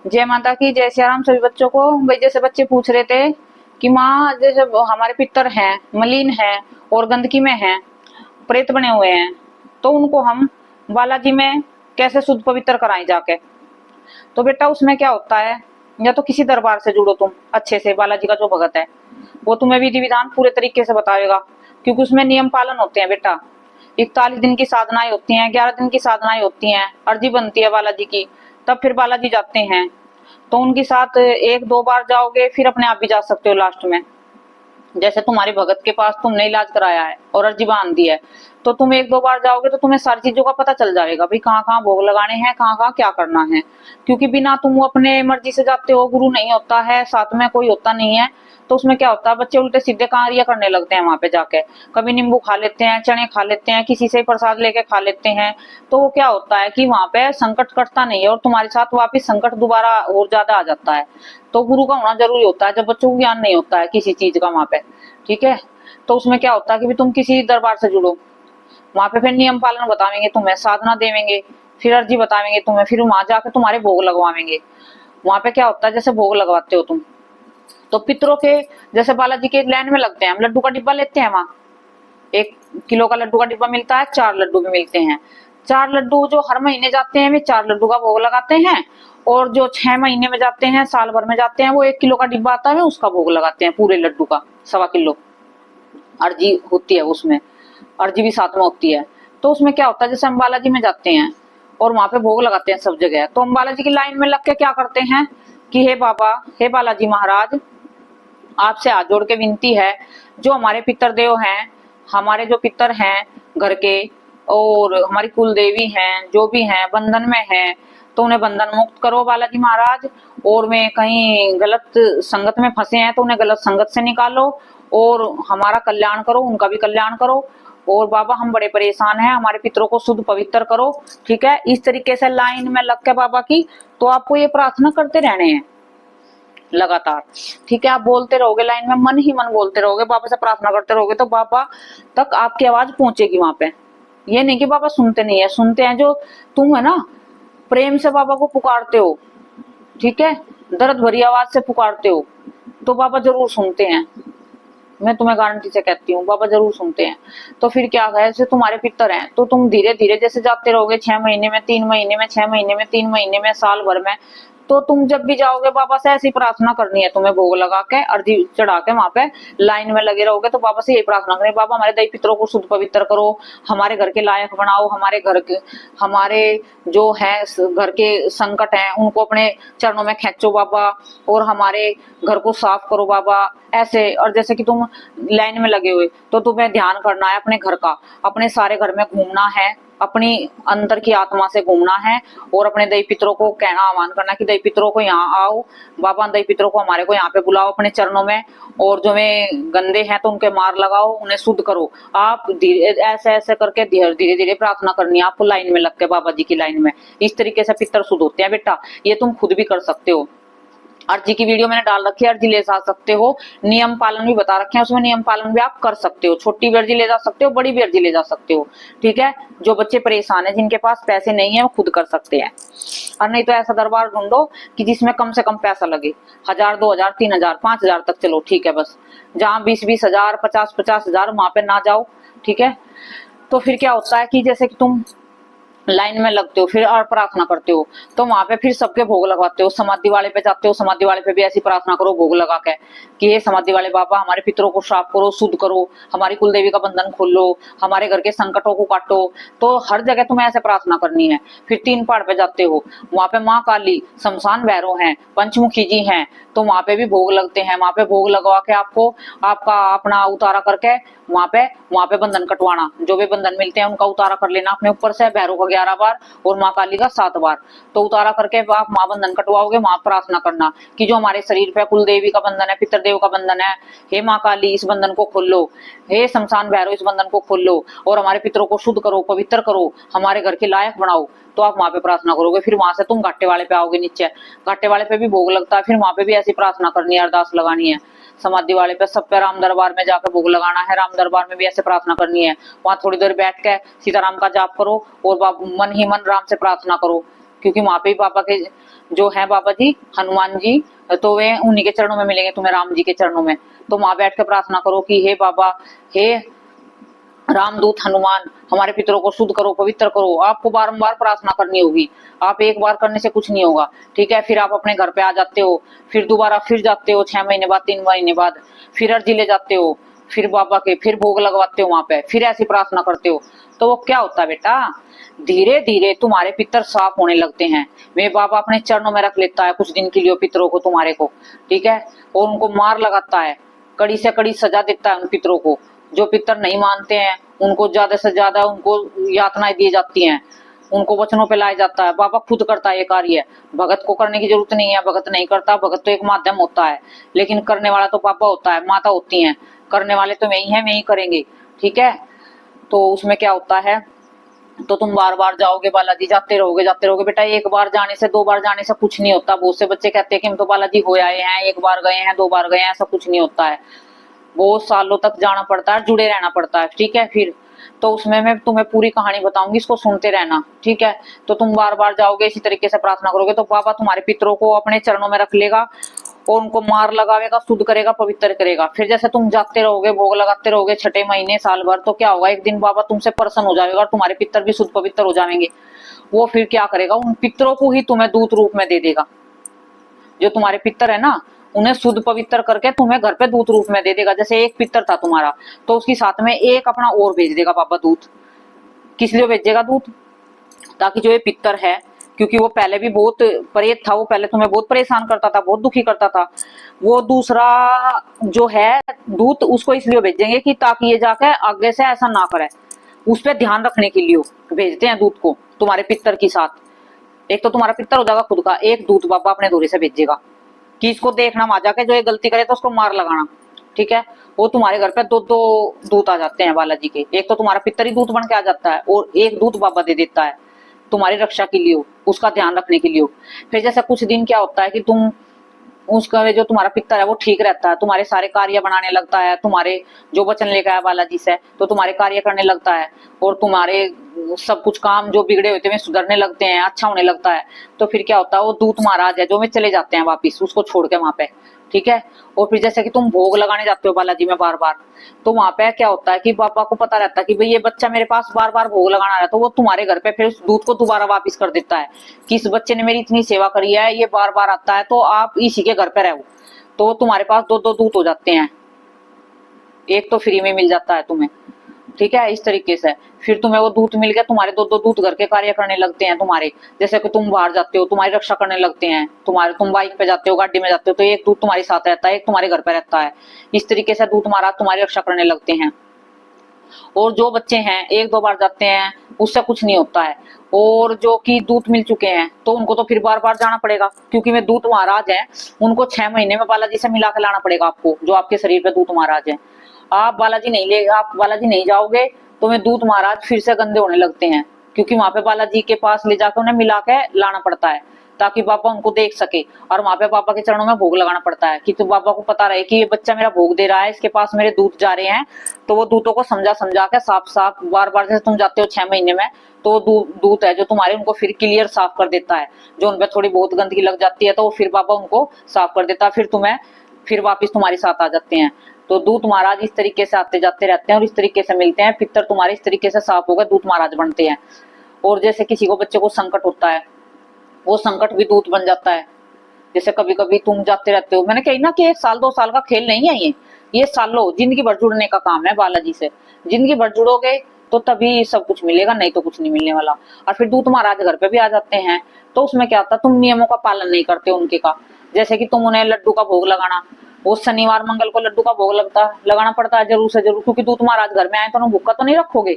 जय माता की, जय सिया राम। सभी बच्चों को भाई, जैसे बच्चे पूछ रहे थे कि माँ जैसे हमारे पितर हैं, मलिन हैं और गंदगी में हैं, प्रेत बने हुए हैं, तो उनको हम बालाजी में कैसे शुद्ध पवित्र कराएं जाके। तो बेटा उसमें क्या होता है, या तो किसी दरबार से जुड़ो तुम अच्छे से। बालाजी का जो भगत है वो तुम्हें विधि विधान पूरे तरीके से बताएगा, क्योंकि उसमें नियम पालन होते हैं बेटा। 41 दिन की साधनाएं होती हैं, 11 दिन की साधनाएं होती हैं, अर्जी बनती है बालाजी की, तब फिर बालाजी जाते हैं। तो उनके साथ 1-2 बार जाओगे, फिर अपने आप भी जा सकते हो लास्ट में। जैसे तुम्हारे भगत के पास तुमने इलाज कराया है और अर्जी बांध दी है, तो तुम 1-2 बार जाओगे तो तुम्हें सारी चीजों का पता चल जाएगा, भाई कहाँ कहाँ भोग लगाने हैं, कहाँ कहाँ क्या करना है। क्योंकि बिना तुम अपने मर्जी से जाते हो, गुरु नहीं होता है साथ में, कोई होता नहीं है, तो उसमें क्या होता है, बच्चे उल्टे सीधे कार्य करने लगते हैं वहां पे जाके। कभी नींबू खा लेते हैं, चने खा लेते हैं, किसी से प्रसाद लेके खा लेते हैं। तो वो क्या होता है कि वहां पे संकट कटता नहीं है और तुम्हारे साथ वापिस संकट दोबारा और ज्यादा आ जाता है। तो गुरु का होना जरूरी होता है जब बच्चों को ज्ञान नहीं होता है किसी चीज का वहां पे। ठीक है, तो उसमें क्या होता है कि भी तुम किसी दरबार से जुड़ो, वहां पे फिर नियम पालन बतावेंगे तुम्हें, साधना देवेंगे, फिर अर्जी बतावेंगे तुम्हें, फिर वहां जाके तुम्हारे भोग लगवावेंगे। वहां पे क्या होता है, जैसे भोग लगवाते हो तुम, तो पितरों के जैसे बालाजी के लाइन में लगते हैं, हम लड्डू का डिब्बा लेते हैं, वहां 1 किलो का लड्डू का डिब्बा मिलता है, 4 लड्डू भी मिलते हैं। 4 लड्डू जो हर महीने जाते हैं वे 4 लड्डू का भोग लगाते हैं, और जो 6 महीने में जाते हैं, साल भर में जाते हैं, वो 1 किलो का डिब्बा आता है उसका भोग लगाते हैं, पूरे लड्डू का 1.25 किलो अर्जी होती है उसमें, अर्जी भी साथ में होती है। तो उसमें क्या होता है, जैसे हम बालाजी में जाते हैं और वहां पे भोग लगाते हैं सब जगह, तो हम बालाजी की लाइन में लग के क्या करते हैं कि हे बाबा, हे बालाजी महाराज, आपसे हाथ जोड़ के विनती है, जो हमारे पितर देव हैं, हमारे जो पितर हैं घर के और हमारी कुल देवी हैं, जो भी हैं बंधन में हैं, तो उन्हें बंधन मुक्त करो बालाजी महाराज। और वे कहीं गलत संगत में फंसे हैं तो उन्हें गलत संगत से निकालो और हमारा कल्याण करो, उनका भी कल्याण करो। और बाबा हम बड़े परेशान हैं, हमारे पितरों को शुद्ध पवित्र करो। ठीक है, इस तरीके से लाइन में लग के बाबा की, तो आपको ये प्रार्थना करते रहने हैं लगातार। ठीक है, आप बोलते रहोगे लाइन में, मन ही मन बोलते रहोगे, बाबा से प्रार्थना करते रहोगे, तो बाबा तक आपकी आवाज पहुंचेगी वहां पे। ये नहीं कि बाबा सुनते नहीं है, सुनते हैं। जो तुम है ना प्रेम से बाबा को पुकारते हो, ठीक है, दर्द भरी आवाज से पुकारते हो, तो बाबा जरूर सुनते हैं। मैं तुम्हें गारंटी से कहती हूँ बाबा जरूर सुनते हैं। तो फिर क्या है, जैसे तुम्हारे पितर हैं तो तुम धीरे धीरे जैसे जाते रहोगे, 6 महीने में, 3 महीने में, 6 महीने में, 3 महीने में, साल भर में, तो तुम जब भी जाओगे बाबा से ऐसी प्रार्थना करनी है तुम्हें, भोग लगा के अर्जी चढ़ा के वहां पे लाइन में लगे रहोगे, तो बाबा से यही प्रार्थना करें, बाबा हमारे दई पितरों को शुद्ध पवित्र करो, हमारे घर के लायक बनाओ, हमारे घर के, हमारे जो है घर के संकट हैं उनको अपने चरणों में खींचो बाबा, और हमारे घर को साफ करो बाबा। ऐसे, और जैसे कि तुम लाइन में लगे हुए, तो तुम्हें ध्यान करना है अपने घर का, अपने सारे घर में घूमना है, अपनी अंदर की आत्मा से घूमना है, और अपने दई पितरों को कहना, आह्वान करना कि दई पितरों को यहाँ आओ बाबा, दई पितरों को हमारे को यहाँ पे बुलाओ अपने चरणों में, और जो वे गंदे हैं तो उनके मार लगाओ, उन्हें शुद्ध करो। आप धीरे ऐसे ऐसे करके धीरे धीरे प्रार्थना करनी है आपको लाइन में लग के, बाबा जी की लाइन में। इस तरीके से पितर शुद्ध होते हैं बेटा, ये तुम खुद भी कर सकते हो। अर्जी की वीडियो मैंने डाल रखी है, अर्जी ले जा सकते हो, नियम पालन भी बता रखे हैं उसमें, नियम पालन भी आप कर सकते हो। छोटी भी अर्जी ले जा सकते हो, बड़ी भी अर्जी ले जा सकते हो। ठीक है, जो बच्चे परेशान है, जिनके पास पैसे नहीं है, वो खुद कर सकते हैं। और नहीं तो ऐसा दरबार ढूंढो कि जिसमें कम से कम पैसा लगे, 1000, 2000, 3000, 5000 तक चलो, ठीक है, बस जहाँ 20-20 हजार, 50-50 हजार, वहां पे ना जाओ। ठीक है, तो फिर क्या होता है कि जैसे कि तुम लाइन में लगते हो, फिर और प्रार्थना करते हो, तो वहां पे फिर सबके भोग लगवाते हो। समाधि वाले पे जाते हो, समाधि वाले पे भी ऐसी प्रार्थना करो भोग लगा के कि हे समाधि वाले बाबा, हमारे पितरों को साफ करो, शुद्ध करो, हमारी कुल देवी का बंधन खोलो, हमारे घर के संकटों को काटो। तो हर जगह तुम्हें ऐसे प्रार्थना करनी है। फिर 3 पहाड़ पे जाते हो, वहां पे माँ काली, शमशान भैरव हैं, पंचमुखी जी हैं, तो वहां पे भी भोग लगते हैं। वहां पे भोग लगवा के आपको आपका अपना उतारा करके वहां पे बंधन कटवाना, जो भी बंधन मिलते हैं उनका उतारा कर लेना अपने ऊपर से, भैरव का 11 बार और माँ काली का 7 बार। तो उतारा करके आप माँ बंधन कटवाओगे, वहां प्रार्थना करना कि जो हमारे शरीर पे कुल देवी का बंधन है, पितर देव का बंधन है, हे माँ काली इस बंधन को खोल लो, हे शमशान भैरव इस बंधन को खोल लो, और हमारे पितरों को शुद्ध करो, पवित्र करो, हमारे घर के लायक बनाओ। तो आप वहां पे प्रार्थना करोगे। फिर वहां से तुम घाटे वाले पे आओगे, नीचे घाटे वाले पे भी भोग लगता है, फिर वहां पे भी ऐसी प्रार्थना करनी है, अरदास लगानी है। समाधि वाले पे, सब पे राम दरबार में जाकर भोग लगाना है, राम दरबार में भी ऐसे प्रार्थना करनी है। वहां थोड़ी देर बैठ के सीताराम का जाप करो और मन ही मन राम से प्रार्थना करो क्योंकि वहां पे भी बाबा के जो है बाबा जी हनुमान जी, तो वे उन्हीं के चरणों में मिलेंगे तुम्हें, राम जी के चरणों में। तो वहां बैठ के प्रार्थना करो कि हे बाबा, हे रामदूत हनुमान, हमारे पितरों को शुद्ध करो, पवित्र करो। आपको बारंबार प्रार्थना करनी होगी, आप एक बार करने से कुछ नहीं होगा, ठीक है। फिर आप अपने घर पे आ जाते हो, फिर दोबारा फिर जाते हो 6 महीने बाद, 3 महीने बाद, फिर अर्जी ले जाते हो, फिर बाबा के फिर भोग लगवाते हो वहां पे, फिर ऐसी प्रार्थना करते हो। तो वो क्या होता है बेटा, धीरे धीरे तुम्हारे पितर साफ होने लगते हैं। वे बाबा अपने चरणों में रख लेता है कुछ दिन के लिए पितरों को तुम्हारे को, ठीक है। और उनको मार लगाता है, कड़ी से कड़ी सजा देता है उन पितरों को। जो पितर नहीं मानते हैं उनको ज्यादा से ज्यादा उनको यातनाएं दी जाती हैं, उनको वचनों पे लाया जाता है। बाबा खुद करता है ये कार्य, भगत को करने की जरूरत नहीं है, भगत नहीं करता, भगत तो एक माध्यम होता है, लेकिन करने वाला तो बाबा होता है, माता होती है, करने वाले तो वही है, वही करेंगे, ठीक है। तो उसमें क्या होता है, तो तुम बार बार जाओगे बालाजी, जाते रहोगे बेटा। एक बार जाने से, 2 बार जाने से कुछ नहीं होता। बहुत से बच्चे कहते हैं कि हम तो बालाजी हो आए हैं, 1 बार गए हैं, 2 बार गए हैं, ऐसा कुछ नहीं होता है। बहुत सालों तक जाना पड़ता है, जुड़े रहना पड़ता है, ठीक है। फिर तो उसमें मैं तुम्हें पूरी कहानी बताऊंगी, इसको सुनते रहना, ठीक है। तो तुम बार बार जाओगे, इसी तरीके से प्रार्थना करोगे, तो बाबा तुम्हारे पितरों को अपने चरणों में रख लेगा और उनको मार लगावेगा, शुद्ध करेगा, पवित्र करेगा। फिर जैसे तुम जाते रहोगे, भोग लगाते रहोगे 6 महीने, साल भर, तो क्या होगा, एक दिन बाबा तुमसे प्रसन्न हो जाएगा और तुम्हारे पितर भी शुद्ध पवित्र हो जाएंगे। वो फिर क्या करेगा, उन पितरों को ही तुम्हें दूत रूप में दे देगा। जो तुम्हारे पितर है ना, उन्हें शुद्ध पवित्र करके तुम्हें घर पे दूत रूप में दे देगा। जैसे एक पितर था तुम्हारा, तो उसके साथ में एक अपना और भेज देगा बाबा दूत। किस लिए भेजेगा दूत, ताकि जो ये पितर है, क्योंकि वो पहले भी बहुत प्रेत था, वो पहले तुम्हें बहुत परेशान करता था, बहुत दुखी करता था, वो दूसरा जो है दूत उसको इसलिए भेजेंगे कि ताकि ये जाकर आगे से ऐसा ना करे, उस पर ध्यान रखने के लिए भेजते हैं दूत को तुम्हारे पितर के साथ। एक तो तुम्हारा पितर हो जाएगा खुद का, एक दूत बाबा अपने दौरे से भेजेगा कि इसको देखना, वहां जाके जो ये गलती करे तो उसको मार लगाना, ठीक है। वो तुम्हारे घर पे 2 दूत आ जाते हैं बालाजी के। एक तो तुम्हारा पितर ही दूत बन के आ जाता है और एक दूत बाबा दे देता है तुम्हारी रक्षा के लिए, उसका ध्यान रखने के लिए। फिर जैसे कुछ दिन क्या होता है कि तुम उसका जो तुम्हारा पितर है वो ठीक रहता है, तुम्हारे सारे कार्य बनाने लगता है, तुम्हारे जो वचन लेकर आया बालाजी से, तो तुम्हारे कार्य करने लगता है और तुम्हारे सब कुछ काम जो बिगड़े होते हैं सुधरने लगते हैं, अच्छा होने लगता है। तो फिर क्या होता है, वो दूत महाराज है जो में चले जाते हैं वापिस उसको छोड़ के वहां पे, ठीक है। और फिर जैसे कि तुम भोग लगाने जाते हो बालाजी में बार बार, तो वहां पे क्या होता है कि बाबा को पता रहता है कि भाई ये बच्चा मेरे पास बार बार भोग लगाना रहा है, तो वो तुम्हारे घर पे फिर उस दूध को दोबारा वापिस कर देता है कि इस बच्चे ने मेरी इतनी सेवा करी है, ये बार बार आता है, तो आप इसी के घर पे रहो। तो तुम्हारे पास 2 दूत हो जाते हैं, एक तो फ्री में मिल जाता है तुम्हें, ठीक है। इस तरीके से फिर तुम्हें वो दूत मिल गया, तुम्हारे 2 दूत घर के कार्य करने लगते हैं तुम्हारे। जैसे कि तुम बाहर जाते हो, तुम्हारी रक्षा करने लगते हैं, तुम बाइक पे जाते हो, गाड़ी में जाते हो, तो एक दूत तुम्हारे साथ रहता है, एक तुम्हारे घर पे रहता है। इस तरीके से दूत महाराज तुम्हारी रक्षा करने लगते हैं। और जो बच्चे हैं 1-2 बार जाते हैं उससे कुछ नहीं होता है, और जो कि दूत मिल चुके हैं तो उनको तो फिर बार बार जाना पड़ेगा, क्योंकि वे दूत महाराज हैं, उनको 6 महीने में बालाजी से मिला के लाना पड़ेगा आपको, जो आपके शरीर पे दूत महाराज है। आप बालाजी नहीं जाओगे तो वे दूत महाराज फिर से गंदे होने लगते हैं, क्योंकि वहां पे बालाजी के पास ले जाकर उन्हें मिला के लाना पड़ता है ताकि बाबा उनको देख सके, और वहां पे बाबा के चरणों में भोग लगाना पड़ता है कि तो बाबा को पता रहे कि ये बच्चा मेरा भोग दे रहा है, इसके पास मेरे दूत जा रहे हैं। तो वो दूतों को समझा के साफ साफ बार बार, जैसे तुम जाते हो 6 महीने में, तो दूत है जो तुम्हारे उनको फिर क्लियर साफ कर देता है। जो उनपे थोड़ी बहुत गंदगी लग जाती है तो वो फिर बाबा उनको साफ कर देता है, फिर तुम्हें फिर वापिस तुम्हारे साथ आ जाते हैं। तो दूत महाराज इस तरीके से आते जाते रहते हैं और इस तरीके से मिलते हैं। पितर तुम्हारे इस तरीके से साफ होकर दूत महाराज बनते हैं। और जैसे किसी को बच्चे को संकट होता है, वो संकट भी दूत बन जाता है। जैसे कभी कभी तुम जाते रहते हो, मैंने कही ना कि 1 साल 2 साल का खेल नहीं है ये सालों जिंदगी भर जुड़ने का काम है बालाजी से। जिंदगी भर जुड़ोगे तो तभी सब कुछ मिलेगा, नहीं तो कुछ नहीं मिलने वाला। और फिर दूत महाराज घर पे भी आ जाते हैं, तो उसमें क्या होता है, तुम नियमों का पालन नहीं करते उनके का। जैसे कि तुम उन्हें लड्डू का भोग लगाना, वो शनिवार मंगल को लड्डू का भोग लगाना पड़ता है जरूर से जरूर, क्योंकि दूत महाराज घर में आए तो उन्हें भूखा तो नहीं रखोगे,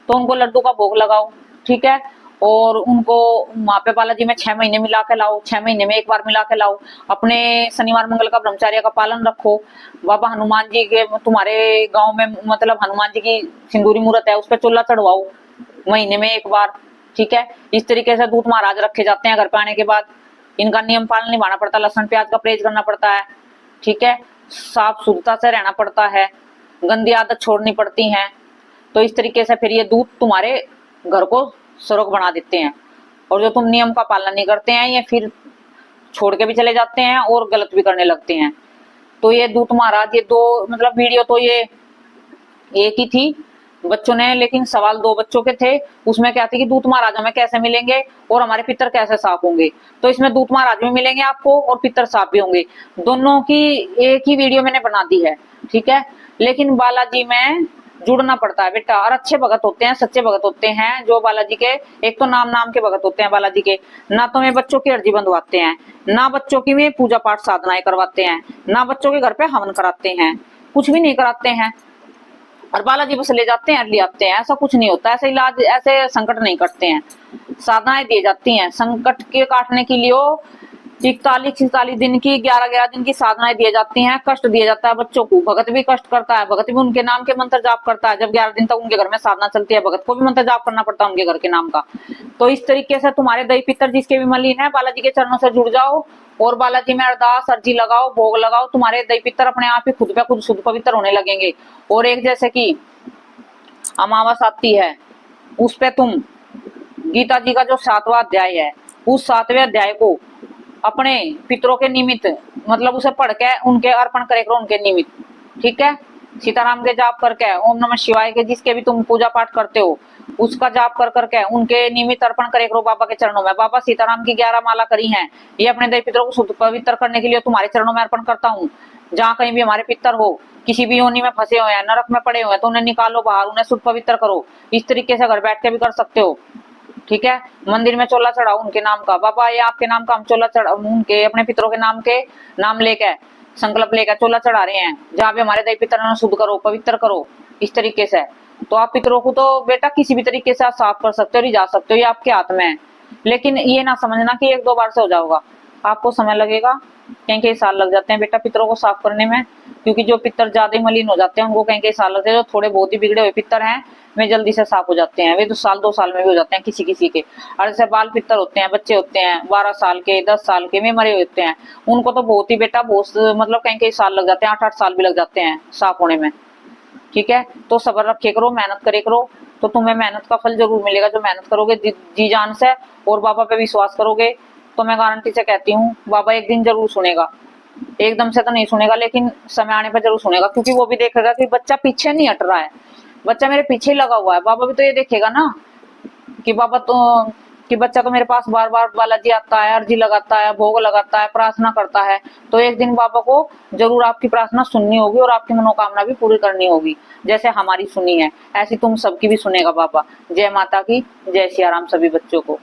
तो उनको लड्डू का भोग लगाओ, ठीक है। और उनको वहां पे बालाजी में 6 महीने मिला के लाओ, 6 महीने में 1 बार मिला के लाओ। अपने शनिवार मंगल का ब्रह्मचर्य का पालन रखो। बाबा हनुमान जी के तुम्हारे गांव में, मतलब हनुमान जी की सिंदूरी मूर्त है, उस पर चूल्हा चढ़वाओ महीने में 1 बार, ठीक है। इस तरीके से दूत महाराज रखे जाते हैं घर पे आने के बाद। इनका नियम पालन निभाना पड़ता है, लहसुन प्याज का परहेज करना पड़ता है, ठीक है। साफ शुद्धता से रहना पड़ता है, गंदी आदत छोड़नी पड़ती है। तो इस तरीके से फिर ये दूत तुम्हारे घर को स्वर्ग बना देते हैं। और जो तुम नियम का पालन नहीं करते हैं ये फिर छोड़ के भी चले जाते हैं और गलत भी करने लगते हैं। तो ये दूत महाराज, ये दो मतलब वीडियो तो ये एक ही थी बच्चों ने, लेकिन सवाल दो बच्चों के थे। उसमें क्या थी कि दूत महाराज हमें कैसे मिलेंगे और हमारे पितर कैसे साफ होंगे। तो इसमें दूत महाराज भी मिलेंगे आपको और पितर साफ भी होंगे। दोनों की एक ही वीडियो मैंने बना दी है, ठीक है। लेकिन बालाजी में जुड़ना पड़ता है बेटा, और अच्छे भगत होते हैं, सच्चे भगत होते हैं जो बालाजी के, एक तो नाम नाम के भगत होते हैं बालाजी के। ना तो वे बच्चों की अर्जी बंधवाते हैं, ना बच्चों की में पूजा पाठ साधनाएं करवाते हैं, ना बच्चों के घर पे हवन कराते हैं, कुछ भी नहीं कराते हैं। और बालाजी बस ले जाते हैं, ले आते हैं, ऐसा कुछ नहीं होता। ऐसे इलाज, ऐसे संकट नहीं करते हैं। साधनाएं दी जाती हैं संकट के काटने के लिए। 41-41 दिन की, 11-11 दिन की साधनाएं दी जाती हैं। कष्ट दिया जाता है बच्चों को। भगत भी कष्ट करता है, भगत भी उनके नाम के मंत्र जाप करता है। जब 11 दिन तक उनके घर में साधना चलती है, भगत को भी मंत्र जाप करना पड़ता है उनके घर के नाम का। तो इस तरीके से तुम्हारे दही पितर जिसके भी मलिन है, बालाजी के चरणों से जुड़ जाओ और बालाजी में अरदास अर्जी लगाओ, भोग लगाओ। तुम्हारे दही पितर अपने आप ही खुद पे खुद शुद्ध पवित्र होने लगेंगे। और एक जैसे कि अमावस आती है, उस पे तुम गीता जी का जो 7वां अध्याय है, उस 7वें अध्याय को अपने पितरों के निमित्त मतलब उसे पढ़ के उनके अर्पण करे करो, उनके निमित्त, ठीक है। सीताराम के जाप करके, ओम नमः शिवाय के जिसके भी तुम पूजा पाठ करते हो उसका जाप कर करके उनके निमित्त अर्पण करे करो बाबा के चरणों में। बाबा सीताराम की 11 माला करी हैं, ये अपने देवी पितरों को शुद्ध पवित्र करने के लिए तुम्हारे चरणों में अर्पण करता हूँ। जहाँ कहीं भी हमारे पितर हो, किसी भी योनि में फंसे हुए हैं, नरक में पड़े हुए हैं, तो उन्हें निकालो बाहर, उन्हें शुद्ध पवित्र करो। इस तरीके से घर बैठ के भी कर सकते हो, ठीक है। मंदिर में चोला चढ़ाओ उनके नाम का, बाबा ये आपके नाम का हम चोला चढ़ा, उनके अपने पितरों के नाम लेके संकल्प लेकर चोला चढ़ा रहे हैं। जहाँ भी हमारे देवी पितर शुद्ध करो, पवित्र करो, इस तरीके से। तो आप पितरों को तो बेटा किसी भी तरीके से आप साफ कर सकते हो, रिझा सकते हो, ये आपके हाथ में है। लेकिन ये ना समझना कि 1-2 बार से हो जाएगा, आपको समय लगेगा, कई साल लग जाते हैं बेटा पितरों को साफ करने में। क्योंकि जो पितर ज्यादा मलिन हो जाते हैं उनको कई साल लगते हैं। जो थोड़े बहुत ही बिगड़े हुए पितर हैं वे जल्दी से साफ हो जाते हैं, वे तो 1-2 साल में भी हो जाते हैं किसी किसी के। और जैसे बाल पितर होते हैं, बच्चे होते हैं 12 साल के, 10 साल के, में मरे होते हैं, उनको तो बहुत ही बेटा बहुत मतलब कई साल लग जाते हैं, 8-8 साल भी लग जाते हैं साफ होने में, ठीक है। तो सब्र रखे करो, मेहनत करे करो, तो तुम्हें मेहनत का फल जरूर मिलेगा। जो मेहनत करोगे जी जान से और बाबा पे विश्वास करोगे, तो मैं गारंटी से कहती हूँ बाबा एक दिन जरूर सुनेगा। एकदम से तो नहीं सुनेगा, लेकिन समय आने पर जरूर सुनेगा। क्योंकि वो भी देखेगा कि बच्चा पीछे नहीं हट रहा है, बच्चा मेरे पीछे ही लगा हुआ है। बाबा भी तो ये देखेगा ना कि बाबा तो कि बच्चा तो मेरे पास बार बार बालाजी आता है, अर्जी लगाता है, भोग लगाता है, प्रार्थना करता है। तो एक दिन बाबा को जरूर आपकी प्रार्थना सुननी होगी और आपकी मनोकामना भी पूरी करनी होगी। जैसे हमारी सुनी है ऐसी तुम सबकी भी सुनेगा बाबा। जय माता की, जय सिया राम सभी बच्चों को।